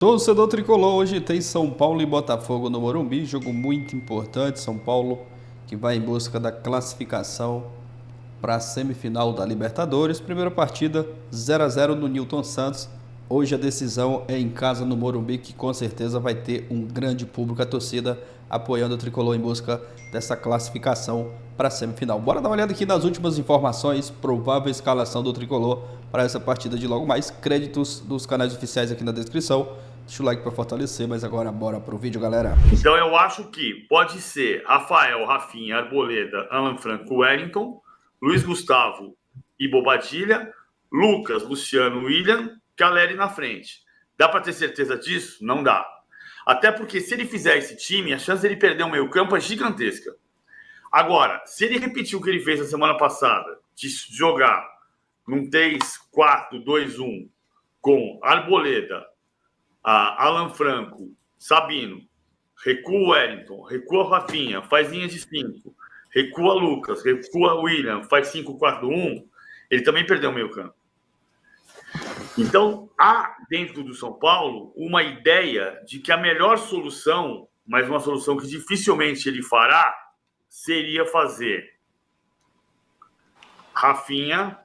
Torcedor tricolor, hoje tem São Paulo e Botafogo no Morumbi, jogo muito importante. São Paulo que vai em busca da classificação para a semifinal da Libertadores. Primeira partida 0-0 no Newton Santos. Hoje a decisão é em casa no Morumbi, que com certeza vai ter um grande público, a torcida apoiando o tricolor em busca dessa classificação para a semifinal. Bora dar uma olhada aqui nas últimas informações, provável escalação do tricolor para essa partida de logo mais. Créditos dos canais oficiais aqui na descrição. Deixa o like para fortalecer, mas agora bora pro vídeo, galera. Então eu acho que pode ser Rafael, Rafinha, Arboleda, Alan Franco, Wellington, Luiz Gustavo e Bobadilha, Lucas, Luciano, William, Caleri na frente. Dá para ter certeza disso? Não dá. Até porque se ele fizer esse time, a chance dele perder o meio-campo é gigantesca. Agora, se ele repetir o que ele fez na semana passada, de jogar num 3-4-2-1 com Arboleda, Alan Franco, Sabino, recua Wellington, recua Rafinha, faz linha de 5, recua Lucas, recua William, faz 5-4-1, ele também perdeu o meio campo. Então, há dentro do São Paulo uma ideia de que a melhor solução, mas uma solução que dificilmente ele fará, seria fazer Rafinha,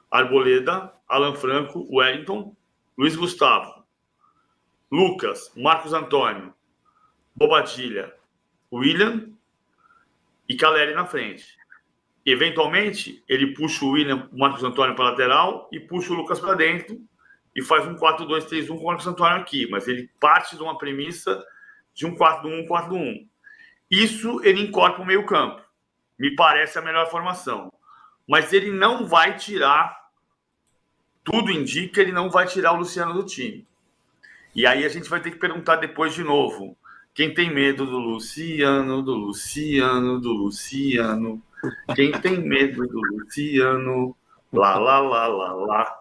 Arboleda, Alan Franco, Wellington, Luiz Gustavo, Lucas, Marcos Antônio, Bobadilha, William e Caleri na frente. Eventualmente, ele puxa o William, o Marcos Antônio para a lateral e puxa o Lucas para dentro e faz um 4-2-3-1 com o Marcos Antônio aqui. Mas ele parte de uma premissa de um 4-1-4-1. Isso ele encorpa o meio campo. Me parece a melhor formação. Mas ele não vai tirar, tudo indica, ele não vai tirar o Luciano do time. E aí a gente vai ter que perguntar depois de novo. Quem tem medo do Luciano, do Luciano, do Luciano? Quem tem medo do Luciano? Lá, lá, lá, lá, lá.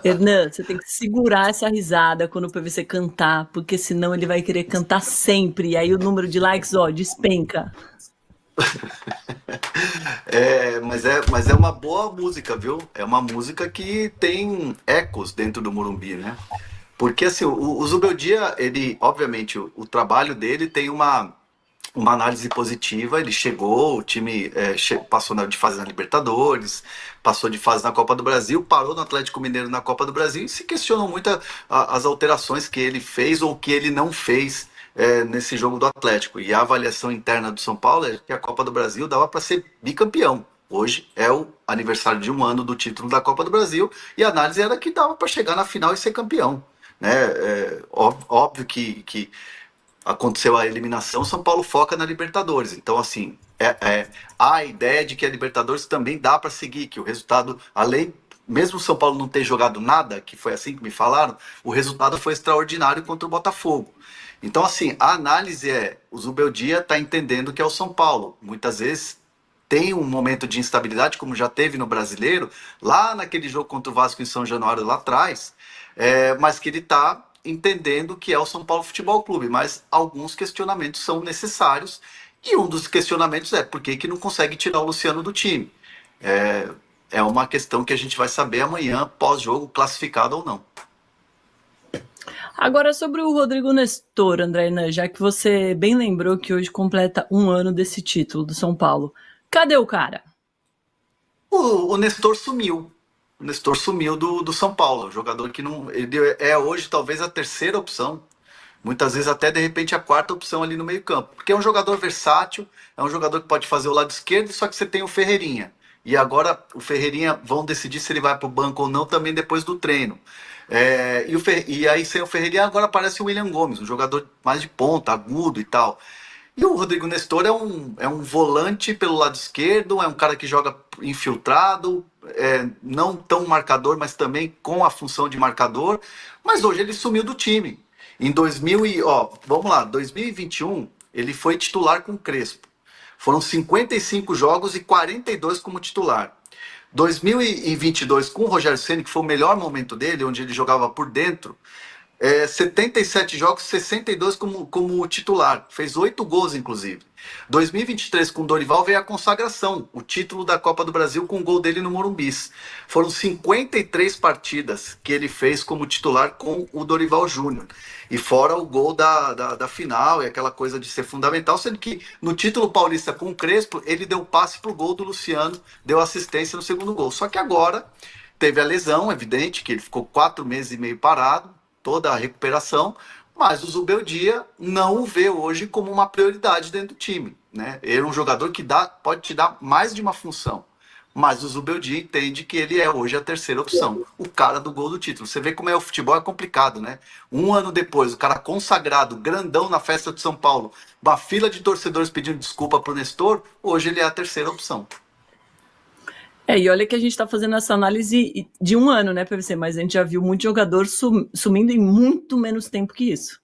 Hernan, você tem que segurar essa risada quando o PVC cantar, porque senão ele vai querer cantar sempre. E aí o número de likes, ó, despenca. Mas é uma boa música, viu? É uma música que tem ecos dentro do Morumbi, né? Porque assim, o Zubeldia, ele, obviamente, o trabalho dele tem uma análise positiva. Ele chegou, o time passou de fase na Libertadores, passou de fase na Copa do Brasil, parou no Atlético Mineiro na Copa do Brasil e se questionam muito as alterações que ele fez ou que ele não fez nesse jogo do Atlético. E a avaliação interna do São Paulo é que a Copa do Brasil dava para ser bicampeão. Hoje é o aniversário de 1 ano do título da Copa do Brasil e a análise era que dava para chegar na final e ser campeão. Né? Óbvio que aconteceu a eliminação, São Paulo foca na Libertadores. Então, assim, há a ideia de que a Libertadores também dá para seguir, que o resultado, além, mesmo o São Paulo não ter jogado nada, que foi assim que me falaram, o resultado foi extraordinário contra o Botafogo. Então, assim, a análise o Zubeldia está entendendo que é o São Paulo. Muitas vezes tem um momento de instabilidade, como já teve no Brasileiro, lá naquele jogo contra o Vasco em São Januário, lá atrás, mas que ele está entendendo que é o São Paulo Futebol Clube, mas alguns questionamentos são necessários, e um dos questionamentos é por que não consegue tirar o Luciano do time. É uma questão que a gente vai saber amanhã, pós-jogo, classificado ou não. Agora, sobre o Rodrigo Nestor, André Hernan, já que você bem lembrou que hoje completa 1 ano desse título do São Paulo, cadê o cara? O Nestor sumiu. O Nestor sumiu do São Paulo, jogador que não, ele é hoje talvez a terceira opção, muitas vezes até de repente a quarta opção ali no meio campo, porque é um jogador versátil, é um jogador que pode fazer o lado esquerdo, só que você tem o Ferreirinha, e agora o Ferreirinha vão decidir se ele vai para o banco ou não também depois do treino. E aí sem o Ferreirinha agora aparece o William Gomes, um jogador mais de ponta, agudo e tal. E o Rodrigo Nestor é um volante pelo lado esquerdo, é um cara que joga infiltrado, não tão marcador, mas também com a função de marcador. Mas hoje ele sumiu do time. Em 2021, ele foi titular com o Crespo. Foram 55 jogos e 42 como titular. 2022, com o Rogério Ceni, que foi o melhor momento dele, onde ele jogava por dentro, 77 jogos, 62 como titular. Fez 8 gols, inclusive. 2023, com o Dorival, veio a consagração. O título da Copa do Brasil com o gol dele no Morumbi. Foram 53 partidas que ele fez como titular com o Dorival Júnior. E fora o gol da final e aquela coisa de ser fundamental, sendo que no título paulista com o Crespo, ele deu passe pro gol do Luciano, deu assistência no segundo gol. Só que agora teve a lesão, evidente, que ele ficou 4 meses e meio parado, toda a recuperação, mas o Zubeldia não o vê hoje como uma prioridade dentro do time, né? Ele é um jogador que pode te dar mais de uma função, mas o Zubeldia entende que ele é hoje a terceira opção, o cara do gol do título. Você vê como o futebol é complicado, né? Um ano depois, o cara consagrado, grandão na festa de São Paulo, uma fila de torcedores pedindo desculpa pro Nestor, hoje ele é a terceira opção. E olha que a gente está fazendo essa análise de um ano, né, PVC? Mas a gente já viu muito jogador sumindo em muito menos tempo que isso.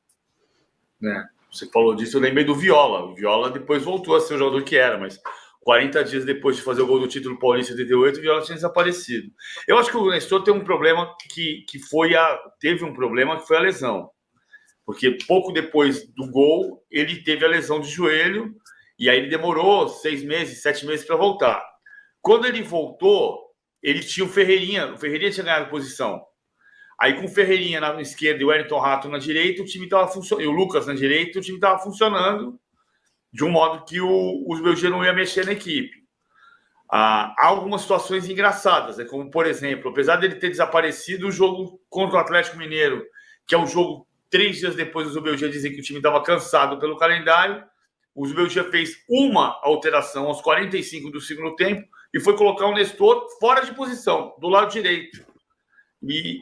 Você falou disso, eu lembrei do Viola. O Viola depois voltou a ser o jogador que era, mas 40 dias depois de fazer o gol do título paulista em 88, o Viola tinha desaparecido. Eu acho que o Nestor tem um problema teve um problema que foi a lesão. Porque pouco depois do gol, ele teve a lesão de joelho, e aí ele demorou 6 meses, 7 meses para voltar. Quando ele voltou, ele tinha o Ferreirinha tinha ganhado posição. Aí com o Ferreirinha na esquerda e o Wellington Rato na direita, o time estava funcionando, e o Lucas na direita, o time estava funcionando de um modo que o Zubeldia não ia mexer na equipe. Há algumas situações engraçadas, como por exemplo, apesar dele ter desaparecido, o jogo contra o Atlético Mineiro, que é um jogo 3 dias depois do Zubeldia dizer que o time estava cansado pelo calendário, o Zubeldia fez uma alteração aos 45 do segundo tempo, e foi colocar o Nestor fora de posição, do lado direito.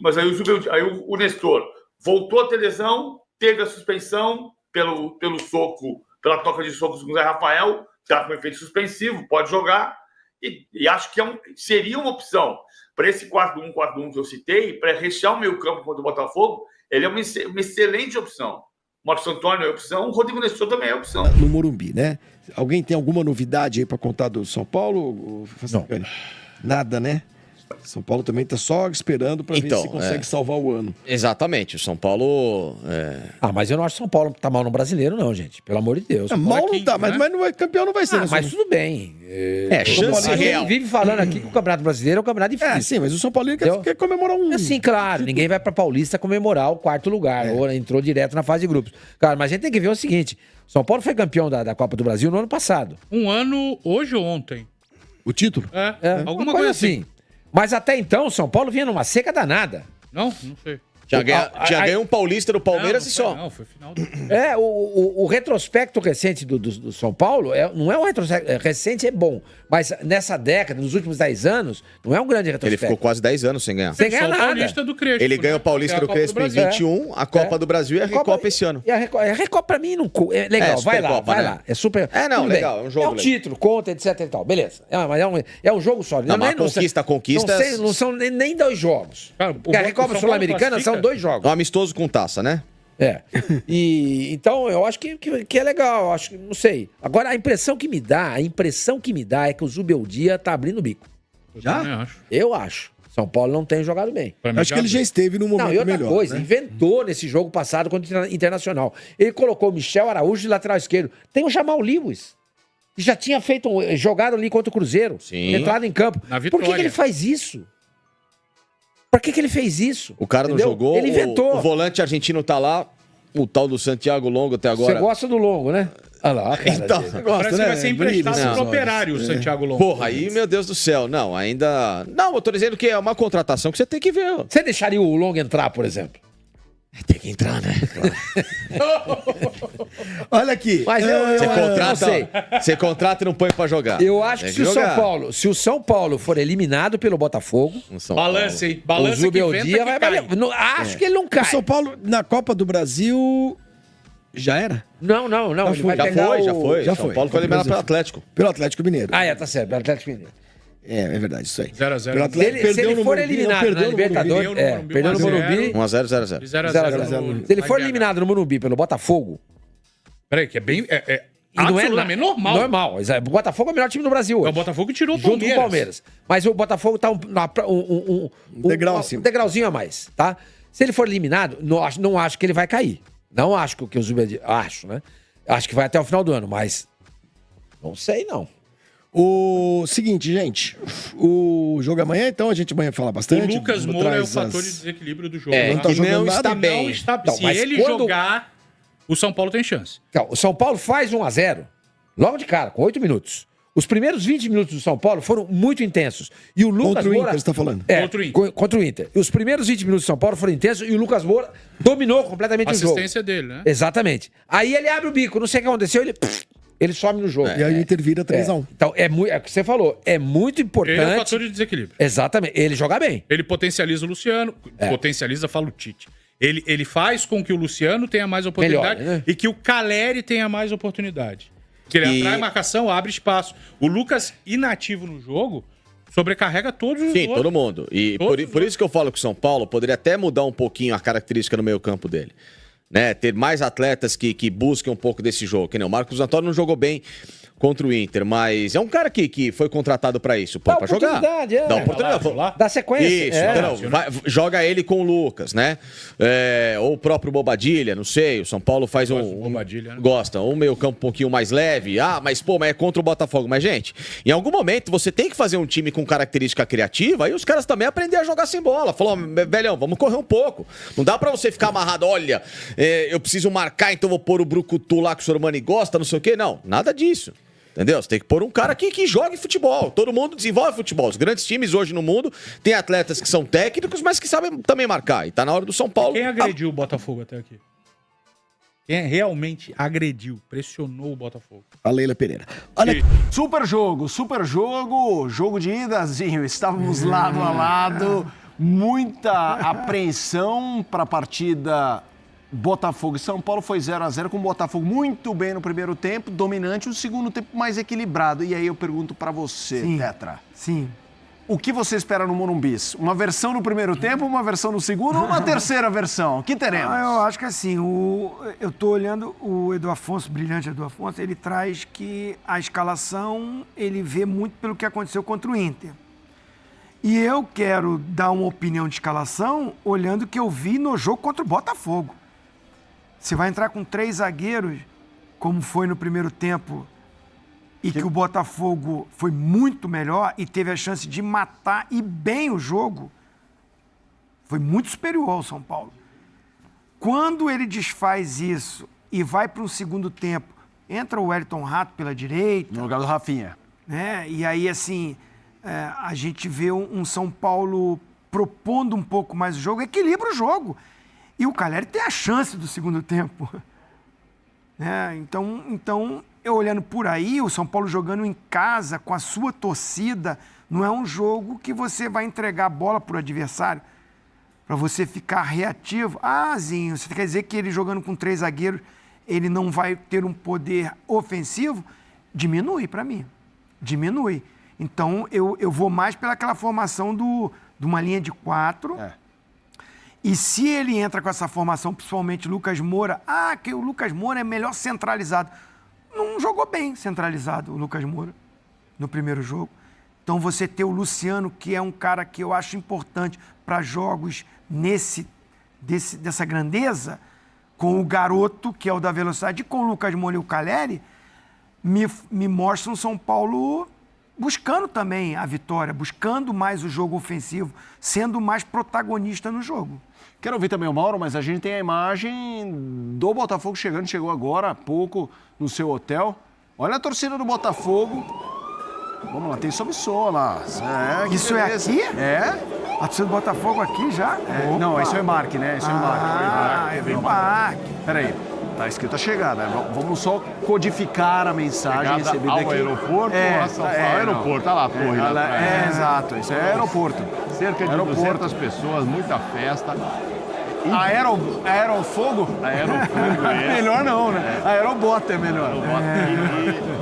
Mas aí o Nestor voltou a ter lesão, teve a suspensão pelo soco, pela toca de socos com o Zé Rafael, está com efeito suspensivo, pode jogar, e acho que seria uma opção. Para esse 4-1-4-1 que eu citei, para rechear o meio campo contra o Botafogo, ele é uma excelente opção. Marcos Antônio é opção, o Rodrigo Nestor também é opção. No Morumbi, né? Alguém tem alguma novidade aí para contar do São Paulo? Não. Nada, né? São Paulo também tá só esperando para ver se consegue salvar o ano. Exatamente, o São Paulo... mas eu não acho que o São Paulo tá mal no Brasileiro, não, gente. Pelo amor de Deus. Mal não tá, mas não vai, campeão não vai ser. Mas tudo bem. Chance real. Vive falando aqui que o Campeonato Brasileiro é um campeonato difícil. Sim, mas o São Paulo quer comemorar um... Sim, claro. Ninguém vai pra Paulista comemorar o 4º lugar. Ou entrou direto na fase de grupos. Cara, mas a gente tem que ver o seguinte. São Paulo foi campeão da Copa do Brasil no ano passado. Um ano, hoje ou ontem? O título? Alguma coisa assim. Mas até então, o São Paulo vinha numa seca danada. Não sei. Já ganhou um paulista do Palmeiras e só. Não, foi final. O retrospecto recente do São Paulo não é um retrospecto recente, é bom. Mas nessa década, nos últimos 10 anos, não é um grande retrospecto. Ele ficou quase 10 anos sem ganhar. Sem ganhar nada. Paulista do Crespo, Ele ganhou o Paulista do Crespo em 21, a Copa do Brasil e a Recopa esse ano. E a Recopa pra mim não é legal, vai lá. É super. Não, legal, é um jogo. É um título, conta, etc e tal. Beleza. Mas é um jogo só. Conquista. Não são nem 2 jogos. Cara, porque a Recopa Sul-Americana são 2 jogos. Um amistoso com taça, né? Então eu acho que é legal, eu acho que não sei. Agora a impressão que me dá é que o Zubeldia tá abrindo o bico. Já? Eu acho. São Paulo não tem jogado bem. Acho que ele já esteve no momento melhor. Outra coisa, né? inventou nesse jogo passado contra o Internacional. Ele colocou o Michel Araújo de lateral esquerdo. Tem o Jamal Lewis, que já tinha jogado ali contra o Cruzeiro, entrado em campo. Por que ele faz isso? Pra que ele fez isso? O cara não jogou, ele inventou. O volante argentino tá lá, o tal do Santiago Longo até agora. Você gosta do Longo, né? Olha lá, cara. Então, parece que vai ser emprestado pro Operário, o Santiago Longo. Porra, aí, meu Deus do céu. Não, ainda... Não, eu tô dizendo que é uma contratação que você tem que ver. Você deixaria o Longo entrar, por exemplo? Tem que entrar, né? Olha aqui. Mas você contrata e não põe pra jogar. Eu acho que se o São Paulo for eliminado pelo Botafogo, Balança, hein? O Zubeldia vai valer. Acho que ele não cai. O São Paulo, na Copa do Brasil, já era? Não. Já foi. São Paulo foi eliminado pelo Atlético. Pelo Atlético Mineiro. Tá certo, pelo Atlético Mineiro. É verdade, isso aí. 0x0. Se ele for eliminado na Libertadores, perdeu no Morumbi. 1x0, 0x0. 0x0. Se ele for eliminado no Morumbi pelo Botafogo... Peraí, que é bem... absolutamente normal. Normal. O Botafogo é o melhor time do Brasil hoje. O Botafogo tirou o Junto Palmeiras. com o Palmeiras. Mas o Botafogo tá um degrauzinho. degrauzinho a mais, tá? Se ele for eliminado, não acho que ele vai cair. Não acho que o Zubeldia... Acho, né? Acho que vai até o final do ano, mas não sei, não. O seguinte, gente, o jogo amanhã, então, a gente amanhã fala bastante. O Lucas Moura é o fator de desenquilíbrio do jogo. É, tá? que não está Não bem. está... Então, Se mas ele quando- jogar, o São Paulo tem chance. Então, o São Paulo faz 1-0, logo de cara, com 8 minutos. Os primeiros 20 minutos do São Paulo foram muito intensos. E o Lucas Contra o Moura... Inter, você tá falando? Contra o Inter. Contra o Inter. E os primeiros 20 minutos do São Paulo foram intensos e o Lucas Moura dominou completamente o jogo. Assistência dele, né? Exatamente. Aí ele abre o bico, não sei o que aconteceu, ele some no jogo. E aí o Inter vira 3x1. Então, é o que você falou, é muito importante... Ele é o fator de desequilíbrio. Exatamente, ele joga bem. Ele potencializa o Luciano, potencializa, fala o Tite. Ele faz com que o Luciano tenha mais oportunidade Melhor, né? e que o Caleri tenha mais oportunidade. Que ele atrai marcação, abre espaço. O Lucas, inativo no jogo, sobrecarrega todos os Sim, outros. todo mundo. E por isso que eu falo que o São Paulo poderia até mudar um pouquinho a característica no meio-campo dele. Né? Ter mais atletas que busquem um pouco desse jogo. Que nem o Marcos Antônio não jogou bem contra o Inter, mas é um cara que foi contratado pra isso, pô, pra jogar. oportunidade, Dá oportunidade. Dá sequência. Isso, entendeu? Joga ele com o Lucas, né? Ou o próprio Bobadilha, não sei. O São Paulo faz Bobadilha, né? Gosta. Um meio campo um pouquinho mais leve. Mas é contra o Botafogo. Mas, gente, em algum momento você tem que fazer um time com característica criativa e os caras também aprender a jogar sem bola. Falou, velhão, vamos correr um pouco. Não dá pra você ficar amarrado, olha, eu preciso marcar, então vou pôr o brucutu lá que o Sormani gosta, não sei o quê. Não, nada disso. Entendeu? Você tem que pôr um cara que jogue futebol. Todo mundo desenvolve futebol. Os grandes times hoje no mundo têm atletas que são técnicos, mas que sabem também marcar. E tá na hora do São Paulo. Quem agrediu o Botafogo até aqui? Quem realmente agrediu, pressionou o Botafogo? A Leila Pereira. Olha, Super jogo, jogo de idazinho. Estávamos lado a lado, muita apreensão para a partida Botafogo e São Paulo. Foi 0-0 com o Botafogo muito bem no primeiro tempo, dominante, o segundo tempo mais equilibrado. E aí eu pergunto para você, Tetra. Sim. O que você espera no Morumbi? Uma versão no primeiro tempo, uma versão no segundo ou uma terceira versão? O que teremos? Eu acho que assim, eu tô olhando o Edu Afonso, brilhante Edu Afonso, ele traz que a escalação ele vê muito pelo que aconteceu contra o Inter. E eu quero dar uma opinião de escalação olhando o que eu vi no jogo contra o Botafogo. Você vai entrar com 3 zagueiros, como foi no primeiro tempo, e que o Botafogo foi muito melhor e teve a chance de matar e bem o jogo, foi muito superior ao São Paulo. Quando ele desfaz isso e vai para um segundo tempo, entra o Wellington Rato pela direita. No lugar do Rafinha. Né? E aí, assim, a gente vê um São Paulo propondo um pouco mais o jogo, equilibra o jogo. E o Caleri tem a chance do segundo tempo. Então, eu olhando por aí, o São Paulo jogando em casa, com a sua torcida, não é um jogo que você vai entregar a bola para o adversário, para você ficar reativo. Zinho, você quer dizer que ele jogando com 3 zagueiros, ele não vai ter um poder ofensivo? Diminui para mim. Diminui. Então, eu vou mais pelaquela formação de uma linha de 4. E se ele entra com essa formação, principalmente Lucas Moura, que o Lucas Moura é melhor centralizado. Não jogou bem centralizado o Lucas Moura no primeiro jogo. Então você ter o Luciano, que é um cara que eu acho importante para jogos dessa grandeza, com o garoto, que é o da velocidade, e com o Lucas Moura e o Caleri, me mostra um São Paulo buscando também a vitória, buscando mais o jogo ofensivo, sendo mais protagonista no jogo. Quero ouvir também o Mauro, mas a gente tem a imagem do Botafogo chegou agora há pouco no seu hotel. Olha a torcida do Botafogo. Vamos lá, tem sob som lá. Isso é aqui? A torcida do Botafogo aqui já? Não, esse é o Embarque, né? Esse é o Embarque. É o Embarque. Peraí, tá escrito a chegada. Vamos só codificar a mensagem recebida aqui. Ao aeroporto ou a São Paulo? Aeroporto, tá lá a torre lá atrás. Exato, isso é aeroporto. Cerca de 200 pessoas, muita festa. Aerofogo? Aerofogo, Melhor não, né? Aerobota é melhor.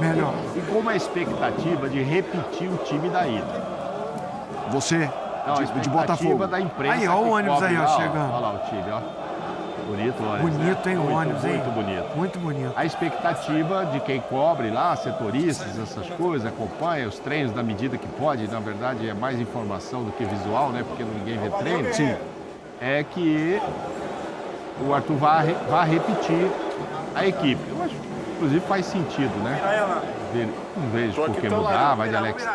Melhor. E com uma expectativa de repetir o time da ida. Você? Não, de Botafogo. Da imprensa. Aí, ó o ônibus aí, ó, chegando. Olha lá o time, ó. Bonito o ônibus. Bonito, hein, o ônibus, hein? Muito bonito. Muito bonito. A expectativa de quem cobre lá, setoristas, essas coisas, acompanha os treinos da medida que pode. Na verdade, é mais informação do que visual, né? Porque ninguém vê treino. Sim. é que o Arthur vá repetir a equipe. Eu acho que, inclusive, faz sentido, né? Não vejo por que mudar, vai de Alex.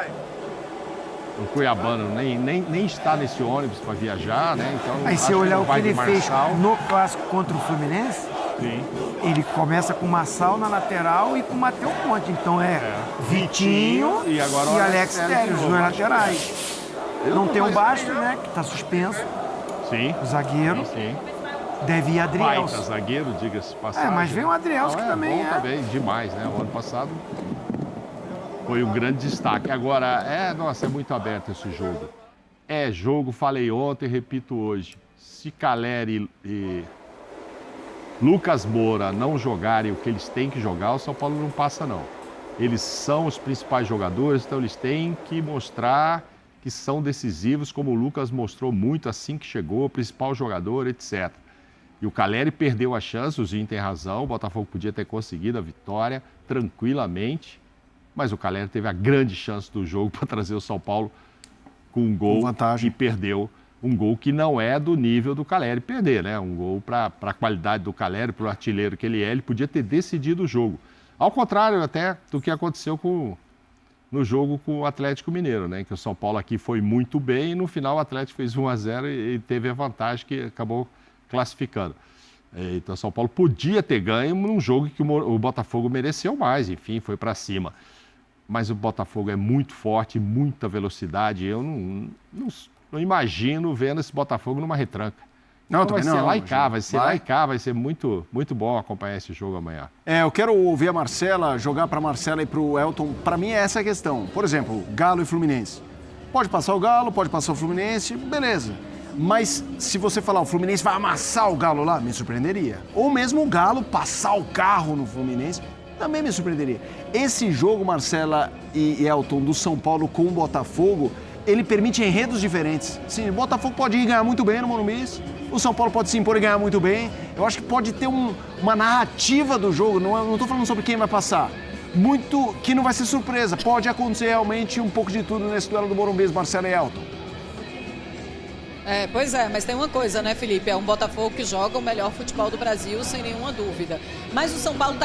O Cuiabano nem está nesse ônibus para viajar, né? Então, aí se olhar o que ele fez no clássico contra o Fluminense, sim, ele começa com o Marçal na lateral e com o Matheus Ponte. Então Vitinho e Alex Telles, os dois laterais. Não tem o Bastos, né? Que está suspenso. Sim. O zagueiro. Sim. Deve ir Adrielson. Baita zagueiro, diga-se passagem. Mas vem o Adrielson que também bom também, demais, né? O ano passado foi um grande destaque. Agora, é muito aberto esse jogo. É jogo, falei ontem, repito hoje. Se Caleri e Lucas Moura não jogarem o que eles têm que jogar, o São Paulo não passa, não. Eles são os principais jogadores, então eles têm que mostrar que são decisivos, como o Lucas mostrou muito assim que chegou, o principal jogador, etc. E o Caleri perdeu a chance, o Zinho tem razão, o Botafogo podia ter conseguido a vitória tranquilamente, mas o Caleri teve a grande chance do jogo para trazer o São Paulo com um gol e perdeu um gol que não é do nível do Caleri perder, né? Um gol para a qualidade do Caleri, para o artilheiro que ele podia ter decidido o jogo. Ao contrário até do que aconteceu no jogo com o Atlético Mineiro, né? Que o São Paulo aqui foi muito bem e no final o Atlético fez 1-0 e teve a vantagem que acabou classificando. Então o São Paulo podia ter ganho num jogo que o Botafogo mereceu mais, enfim, foi para cima. Mas o Botafogo é muito forte, muita velocidade. Eu não imagino vendo esse Botafogo numa retranca. Não, vai ser lá e cá, vai ser muito, muito bom acompanhar esse jogo amanhã. Eu quero ouvir a Marcela, jogar para a Marcela e para o Elton. Para mim é essa a questão. Por exemplo, Galo e Fluminense. Pode passar o Galo, pode passar o Fluminense, beleza. Mas se você falar o Fluminense vai amassar o Galo lá, me surpreenderia. Ou mesmo o Galo passar o carro no Fluminense, também me surpreenderia. Esse jogo, Marcela e Elton, do São Paulo com o Botafogo, ele permite enredos diferentes. Sim, o Botafogo pode ir ganhar muito bem no Morumbi, o São Paulo pode se impor e ganhar muito bem. Eu acho que pode ter uma narrativa do jogo, não estou falando sobre quem vai passar. Muito que não vai ser surpresa. Pode acontecer realmente um pouco de tudo nesse duelo do Morumbi, Marcela e Elton. Pois é, mas tem uma coisa, né, Felipe? É um Botafogo que joga o melhor futebol do Brasil, sem nenhuma dúvida. Mas o São Paulo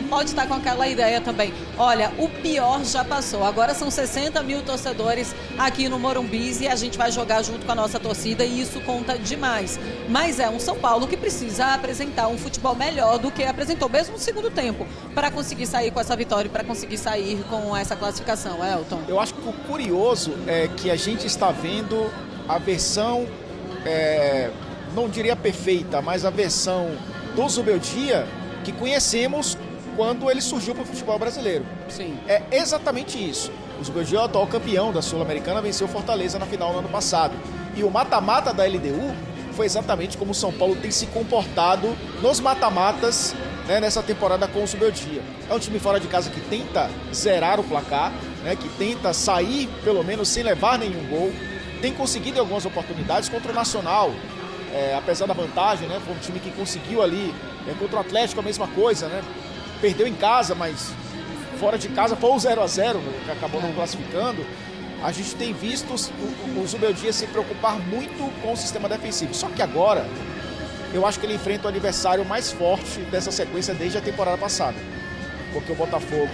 pode estar com aquela ideia também. Olha, o pior já passou. Agora são 60 mil torcedores aqui no Morumbi e a gente vai jogar junto com a nossa torcida e isso conta demais. Mas é um São Paulo que precisa apresentar um futebol melhor do que apresentou, mesmo no segundo tempo, para conseguir sair com essa vitória e para conseguir sair com essa classificação. Elton? Eu acho que o curioso é que a gente está vendo a versão, não diria perfeita, mas a versão do Zubeldia que conhecemos quando ele surgiu para o futebol brasileiro. Sim. É exatamente isso. O Zubeldia é o atual campeão da Sul-Americana, venceu o Fortaleza na final no ano passado. E o mata-mata da LDU foi exatamente como o São Paulo tem se comportado nos mata-matas, né, nessa temporada com o Zubeldia. É um time fora de casa que tenta zerar o placar, né, que tenta sair pelo menos sem levar nenhum gol. Tem conseguido algumas oportunidades contra o Nacional, apesar da vantagem, né? Foi um time que conseguiu ali, contra o Atlético a mesma coisa, né? Perdeu em casa, mas fora de casa foi o 0-0, que acabou não classificando. A gente tem visto o Zubeldia se preocupar muito com o sistema defensivo. Só que agora, eu acho que ele enfrenta o adversário mais forte dessa sequência desde a temporada passada. Porque o Botafogo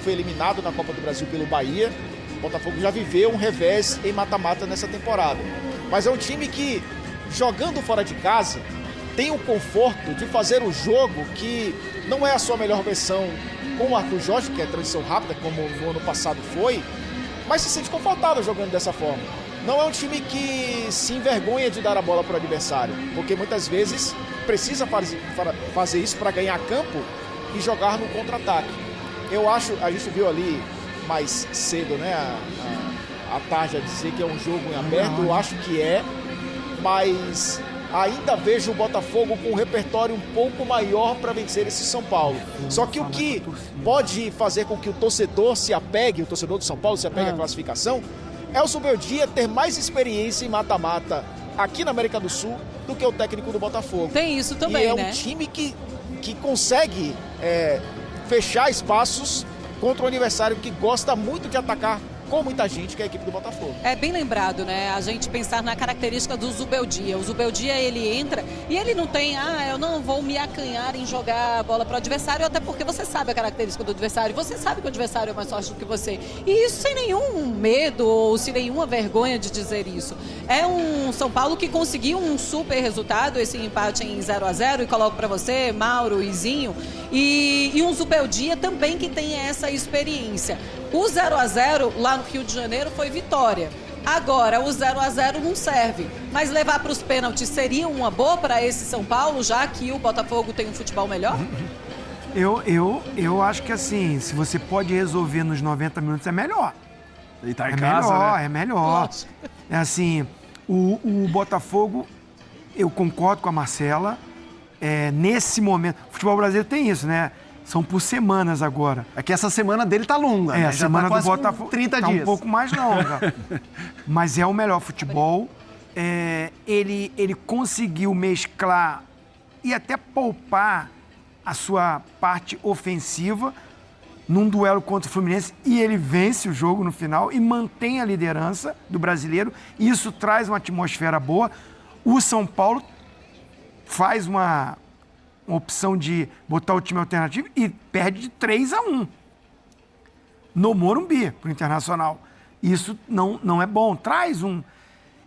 foi eliminado na Copa do Brasil pelo Bahia. O Botafogo já viveu um revés em mata-mata nessa temporada. Mas é um time que, jogando fora de casa, tem o conforto de fazer o jogo que não é a sua melhor versão com o Arthur Jorge, que é transição rápida, como no ano passado foi, mas se sente confortável jogando dessa forma. Não é um time que se envergonha de dar a bola para o adversário, porque muitas vezes precisa fazer isso para ganhar campo e jogar no contra-ataque. Eu acho, a gente viu ali mais cedo, né, a Tarja dizer que é um jogo em aberto, eu acho que mas ainda vejo o Botafogo com um repertório um pouco maior para vencer esse São Paulo. Só que o que pode fazer com que o torcedor se apegue, o torcedor do São Paulo se apegue à classificação, é o Zubeldia ter mais experiência em mata-mata aqui na América do Sul do que o técnico do Botafogo. Tem isso também, né? E é um time que consegue fechar espaços contra um adversário que gosta muito de atacar chocou muita gente, que é a equipe do Botafogo. É bem lembrado, né? A gente pensar na característica do Zubeldia. O Zubeldia, ele entra e ele não tem, eu não vou me acanhar em jogar a bola para o adversário, até porque você sabe a característica do adversário, você sabe que o adversário é mais forte do que você. E isso sem nenhum medo ou sem nenhuma vergonha de dizer isso. É um São Paulo que conseguiu um super resultado, esse empate em 0-0, e coloco para você, Mauro, Izinho, e um Zubeldia também que tem essa experiência. O 0-0 lá no Rio de Janeiro foi vitória. Agora, o 0-0 não serve. Mas levar para os pênaltis seria uma boa para esse São Paulo, já que o Botafogo tem um futebol melhor? Eu acho que assim, se você pode resolver nos 90 minutos, é melhor. Ele tá em casa, melhor, né? É melhor. É assim, o Botafogo, eu concordo com a Marcela, nesse momento... O futebol brasileiro tem isso, né? São por semanas agora. É que essa semana dele tá longa, né? A semana do Botafogo 30 tá dias. Um pouco mais longa. Mas é o melhor futebol. Ele conseguiu mesclar e até poupar a sua parte ofensiva num duelo contra o Fluminense, e ele vence o jogo no final e mantém a liderança do brasileiro. Isso traz uma atmosfera boa. O São Paulo faz uma opção de botar o time alternativo e perde de 3-1 no Morumbi pro Internacional. Isso não é bom. Traz um...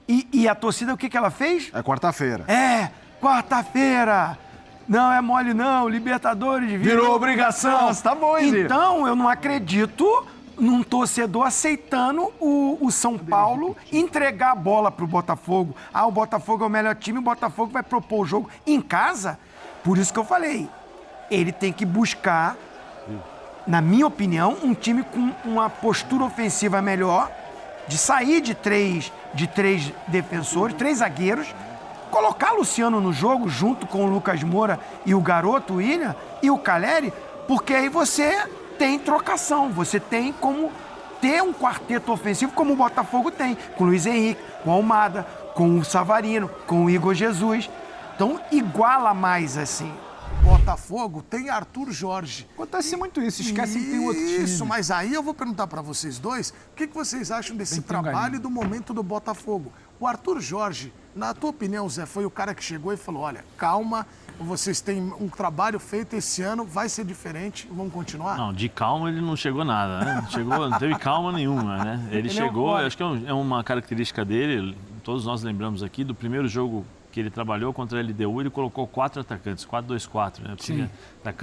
E a torcida, o que ela fez? É quarta-feira. Quarta-feira! Não é mole não, Libertadores virou obrigação. Tá bom, hein, Então, eu não acredito num torcedor aceitando o São Paulo entregar a bola pro Botafogo. O Botafogo é o melhor time, o Botafogo vai propor o jogo em casa. Por isso que eu falei, ele tem que buscar, na minha opinião, um time com uma postura ofensiva melhor, de sair de três defensores, 3 zagueiros, colocar Luciano no jogo junto com o Lucas Moura e o garoto William e o Caleri, porque aí você tem trocação, você tem como ter um quarteto ofensivo como o Botafogo tem, com o Luiz Henrique, com o Almada, com o Savarino, com o Igor Jesus. Então, iguala mais, assim. Botafogo tem Arthur Jorge. Acontece muito isso, esquecem que tem outro time. Isso, mas aí eu vou perguntar para vocês dois, o que vocês acham desse trabalho e do momento do Botafogo? O Arthur Jorge, na tua opinião, Zé, foi o cara que chegou e falou, olha, calma, vocês têm um trabalho feito esse ano, vai ser diferente, vamos continuar? Não, de calma ele não chegou nada, né? Não teve calma nenhuma, né? Ele chegou, acho que é uma característica dele, todos nós lembramos aqui, do primeiro jogo que ele trabalhou contra a LDU, ele colocou 4 atacantes, 4-2-4, né? Sim.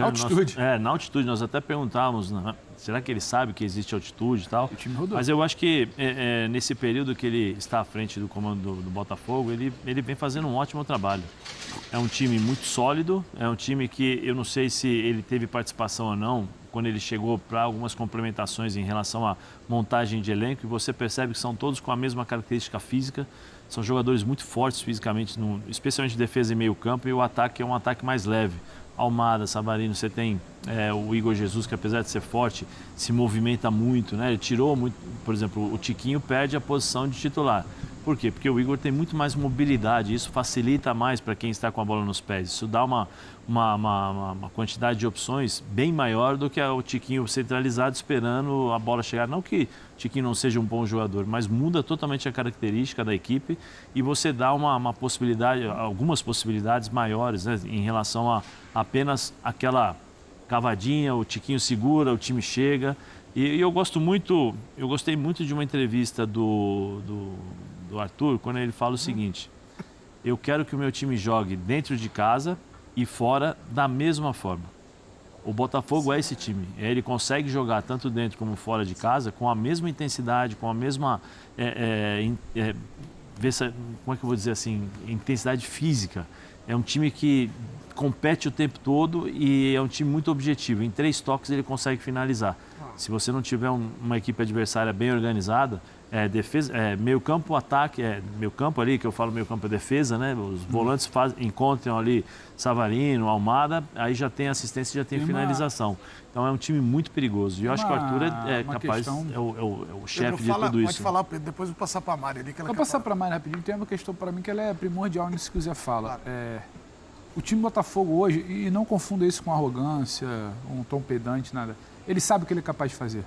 Altitude. Na altitude, nós até perguntávamos, né? Será que ele sabe que existe altitude e tal? O time rodou. Mas eu acho que nesse período que ele está à frente do comando do Botafogo, ele vem fazendo um ótimo trabalho. É um time muito sólido, é um time que eu não sei se ele teve participação ou não, quando ele chegou para algumas complementações em relação à montagem de elenco, e você percebe que são todos com a mesma característica física. São jogadores muito fortes fisicamente, especialmente defesa e meio campo, e o ataque é um ataque mais leve. Almada, Savarino, você tem o Igor Jesus, que apesar de ser forte, se movimenta muito, né? Ele tirou muito, por exemplo, o Tiquinho perde a posição de titular. Por quê? Porque o Igor tem muito mais mobilidade, isso facilita mais para quem está com a bola nos pés. Isso dá uma quantidade de opções bem maior do que o Tiquinho centralizado esperando a bola chegar. Não que o Tiquinho não seja um bom jogador, mas muda totalmente a característica da equipe e você dá uma possibilidade, algumas possibilidades maiores, né, em relação a apenas aquela cavadinha, o Tiquinho segura, o time chega. E eu gostei muito de uma entrevista do Arthur, quando ele fala o seguinte: eu quero que o meu time jogue dentro de casa e fora da mesma forma. O Botafogo é esse time. Ele consegue jogar tanto dentro como fora de casa com a mesma intensidade, com a mesma como é que eu vou dizer assim, intensidade física. É um time que compete o tempo todo e é um time muito objetivo. Em 3 toques ele consegue finalizar. Se você não tiver uma equipe adversária bem organizada, defesa, meio campo, ataque, meio campo ali, que eu falo meio campo é defesa, né? Os volantes encontram ali Savarino, Almada, aí já tem assistência e já tem finalização. Então é um time muito perigoso. E eu acho que o Arthur é capaz, é o chefe de tudo isso. Pode falar, Pedro, depois eu vou passar para a Mari. Vou passar para a Mari rapidinho. Tem uma questão para mim que ela é primordial nisso que o Zé fala. Claro. O time Botafogo hoje, e não confunda isso com arrogância, um tom pedante, nada. Ele sabe o que ele é capaz de fazer.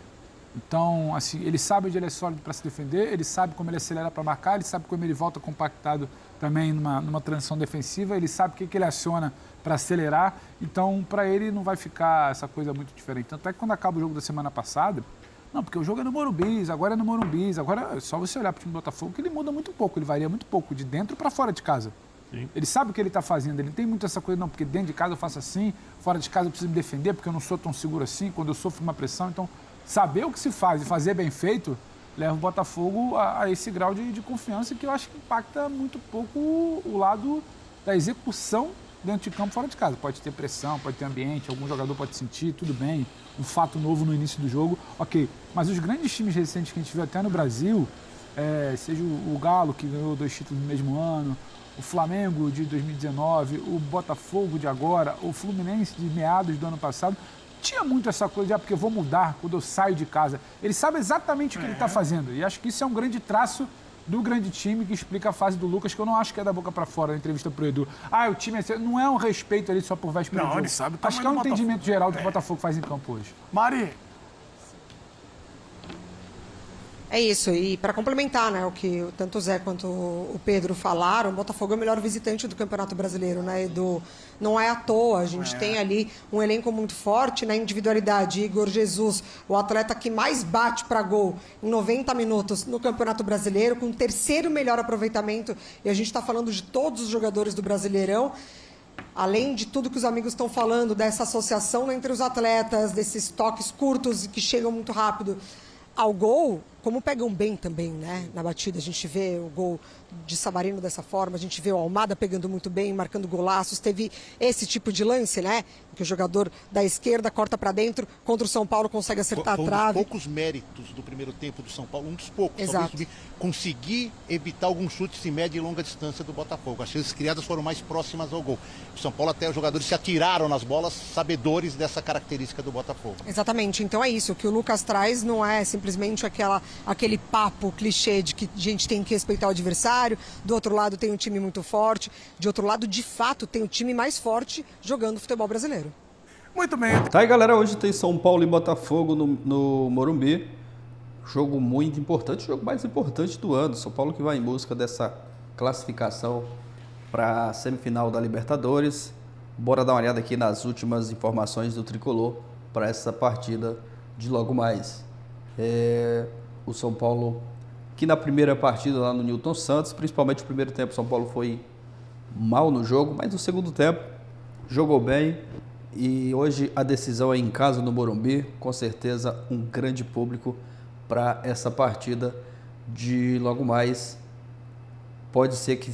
Então, assim, ele sabe onde ele é sólido para se defender, ele sabe como ele acelera para marcar, ele sabe como ele volta compactado também numa transição defensiva, ele sabe o que ele aciona para acelerar. Então, para ele não vai ficar essa coisa muito diferente. Tanto é que quando acaba o jogo da semana passada, não, porque o jogo é no Morumbi, agora é no Morumbi, agora é só você olhar para o time do Botafogo que ele muda muito pouco, ele varia muito pouco, de dentro para fora de casa. Sim. Ele sabe o que ele está fazendo, ele não tem muito essa coisa, não, porque dentro de casa eu faço assim, fora de casa eu preciso me defender, porque eu não sou tão seguro assim, quando eu sofro uma pressão. Então, saber o que se faz e fazer bem feito leva o Botafogo a esse grau de confiança que eu acho que impacta muito pouco o lado da execução dentro de campo, fora de casa. Pode ter pressão, pode ter ambiente, algum jogador pode sentir, tudo bem, um fato novo no início do jogo, ok. Mas os grandes times recentes que a gente viu até no Brasil, seja o Galo, que ganhou 2 títulos no mesmo ano, o Flamengo de 2019, o Botafogo de agora, o Fluminense de meados do ano passado, tinha muito essa coisa de porque eu vou mudar quando eu saio de casa. Ele sabe exatamente o que ele está fazendo. E acho que isso é um grande traço do grande time que explica a fase do Lucas, que eu não acho que é da boca para fora na entrevista pro Edu. O time não é um respeito ali só por véspera de jogo. Ele sabe. Acho que é um entendimento geral do que o Botafogo faz em campo hoje. Mari. É isso, e para complementar, né, o que tanto o Zé quanto o Pedro falaram, o Botafogo é o melhor visitante do Campeonato Brasileiro, né, Edu? Não é à toa, a gente tem ali um elenco muito forte na individualidade. Igor Jesus, o atleta que mais bate para gol em 90 minutos no Campeonato Brasileiro, com o 3º melhor aproveitamento, e a gente está falando de todos os jogadores do Brasileirão. Além de tudo que os amigos estão falando, dessa associação entre os atletas, desses toques curtos que chegam muito rápido ao gol, como pegam bem também, né? Na batida, a gente vê o gol de Savarino dessa forma, a gente vê o Almada pegando muito bem, marcando golaços. Teve esse tipo de lance, né? Que o jogador da esquerda corta para dentro, contra o São Paulo consegue acertar a trave. Foi um dos poucos méritos do primeiro tempo do São Paulo, um dos poucos. Exato. Conseguir evitar alguns chutes em média e longa distância do Botafogo. As chances criadas foram mais próximas ao gol. O São Paulo, até os jogadores se atiraram nas bolas, sabedores dessa característica do Botafogo. Exatamente, então é isso. O que o Lucas traz não é simplesmente aquele papo clichê de que a gente tem que respeitar o adversário, do outro lado tem um time muito forte, de outro lado, de fato, tem o time mais forte jogando futebol brasileiro. Muito bem. Tá aí, galera, hoje tem São Paulo e Botafogo no Morumbi. Jogo muito importante, o jogo mais importante do ano. São Paulo que vai em busca dessa classificação para a semifinal da Libertadores. Bora dar uma olhada aqui nas últimas informações do Tricolor para essa partida de logo mais. O São Paulo, que na primeira partida lá no Newton Santos, principalmente o primeiro tempo, o São Paulo foi mal no jogo, mas no segundo tempo jogou bem. E hoje a decisão é em casa no Morumbi, com certeza um grande público para essa partida de logo mais. Pode ser que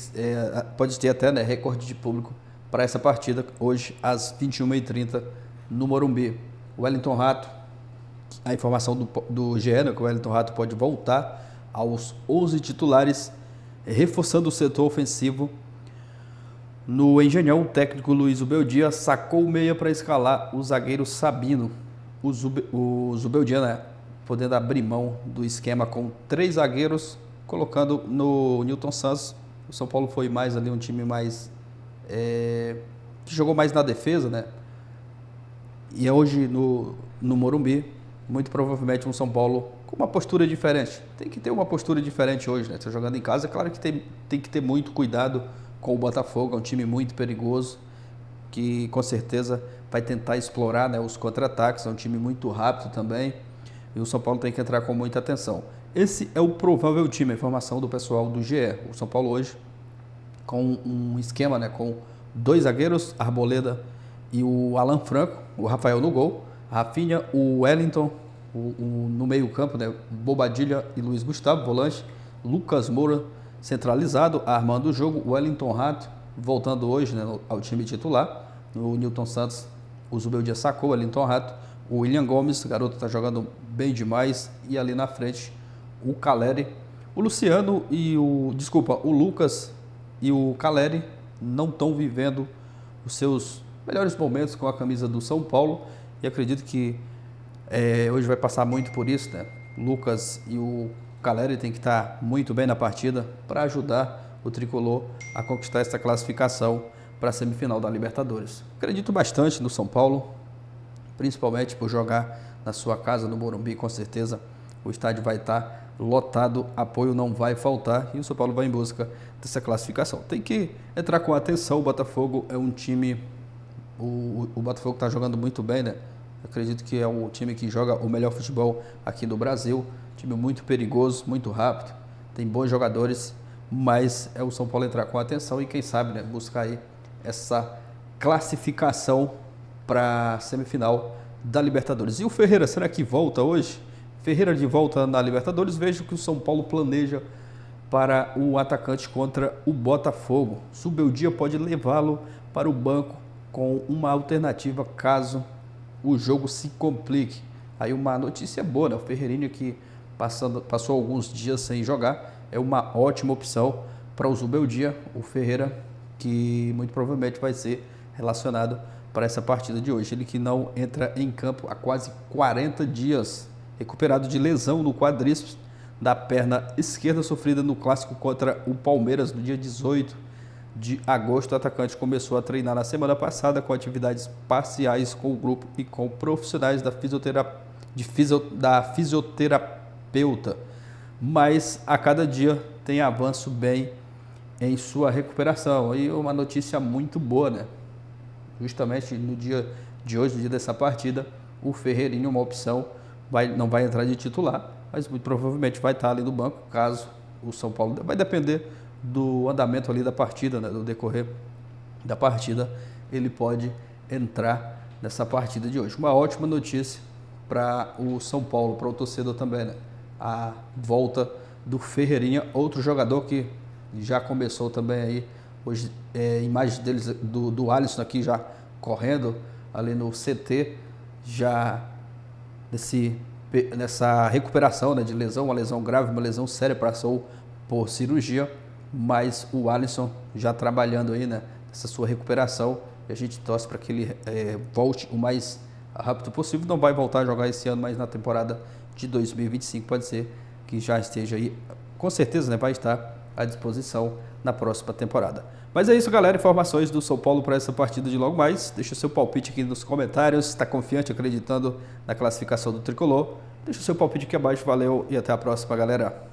pode ter até, né, recorde de público para essa partida hoje às 21h30 no Morumbi. O Wellington Rato, a informação do GE, né, que o Wellington Rato pode voltar aos 11 titulares, reforçando o setor ofensivo. No Engenhão, o técnico Luiz Ubeldia sacou o meia para escalar o zagueiro Sabino. O Zubeldia, né, podendo abrir mão do esquema com 3 zagueiros, colocando no Newton Santos. O São Paulo foi mais ali um time mais que jogou mais na defesa, né? E hoje no Morumbi, muito provavelmente um São Paulo com uma postura diferente. Tem que ter uma postura diferente hoje, né? Você jogando em casa, é claro que tem que ter muito cuidado com o Botafogo, é um time muito perigoso, que com certeza vai tentar explorar, né, os contra-ataques, é um time muito rápido também, e o São Paulo tem que entrar com muita atenção. Esse é o provável time, a informação do pessoal do GE. O São Paulo hoje, com um esquema, né, com 2 zagueiros, Arboleda e o Alan Franco, o Rafael no gol, Rafinha, o Wellington, no meio campo, né, Bobadilha e Luiz Gustavo, volante, Lucas Moura, centralizado, armando o jogo, o Wellington Rato, voltando hoje, né, ao time titular. No Newton Santos, o Zubeldia sacou o Wellington Rato, o William Gomes, o garoto está jogando bem demais, e ali na frente o Caleri, o Luciano e o Lucas e o Caleri não estão vivendo os seus melhores momentos com a camisa do São Paulo, e acredito que hoje vai passar muito por isso, né? O Lucas e o Caleri tem que estar muito bem na partida para ajudar o Tricolor a conquistar essa classificação para a semifinal da Libertadores. Acredito bastante no São Paulo, principalmente por jogar na sua casa, no Morumbi, com certeza o estádio vai estar lotado, apoio não vai faltar e o São Paulo vai em busca dessa classificação. Tem que entrar com atenção, o Botafogo é um time, o Botafogo está jogando muito bem, né? Acredito que é o time que joga o melhor futebol aqui no Brasil, time muito perigoso, muito rápido, tem bons jogadores, mas é o São Paulo entrar com atenção e quem sabe, né, buscar aí essa classificação para a semifinal da Libertadores. E o Ferreira, será que volta hoje? Ferreira de volta na Libertadores, vejo que o São Paulo planeja para o atacante contra o Botafogo. Zubeldia pode levá-lo para o banco com uma alternativa caso o jogo se complique. Aí uma notícia boa, né? O Ferreirinha que passou alguns dias sem jogar, é uma ótima opção para o Zubeldia, o Ferreira, que muito provavelmente vai ser relacionado para essa partida de hoje. Ele que não entra em campo há quase 40 dias, recuperado de lesão no quadríceps da perna esquerda sofrida no clássico contra o Palmeiras no dia 18 de agosto. O atacante começou a treinar na semana passada com atividades parciais com o grupo e com profissionais da fisioterapeuta, mas a cada dia tem avanço bem em sua recuperação. E uma notícia muito boa, né? Justamente no dia de hoje, no dia dessa partida, o Ferreirinha, uma opção, não vai entrar de titular, mas muito provavelmente vai estar ali no banco, caso o São Paulo... Vai depender do andamento ali da partida, né? Do decorrer da partida, ele pode entrar nessa partida de hoje. Uma ótima notícia para o São Paulo, para o torcedor também, né? A volta do Ferreirinha, outro jogador que já começou também aí, hoje, imagens deles, do Alisson aqui já correndo ali no CT, já nessa recuperação, né, de lesão, uma lesão grave, uma lesão séria, passou por cirurgia, mas o Alisson já trabalhando aí, né, nessa sua recuperação, e a gente torce para que ele volte o mais rápido possível. Não vai voltar a jogar esse ano, mas na temporada de 2025 pode ser que já esteja aí, com certeza, né, vai estar à disposição na próxima temporada. Mas é isso, galera, informações do São Paulo para essa partida de logo mais. Deixa o seu palpite aqui nos comentários, está confiante, acreditando na classificação do Tricolor? Deixa o seu palpite aqui abaixo, valeu e até a próxima, galera.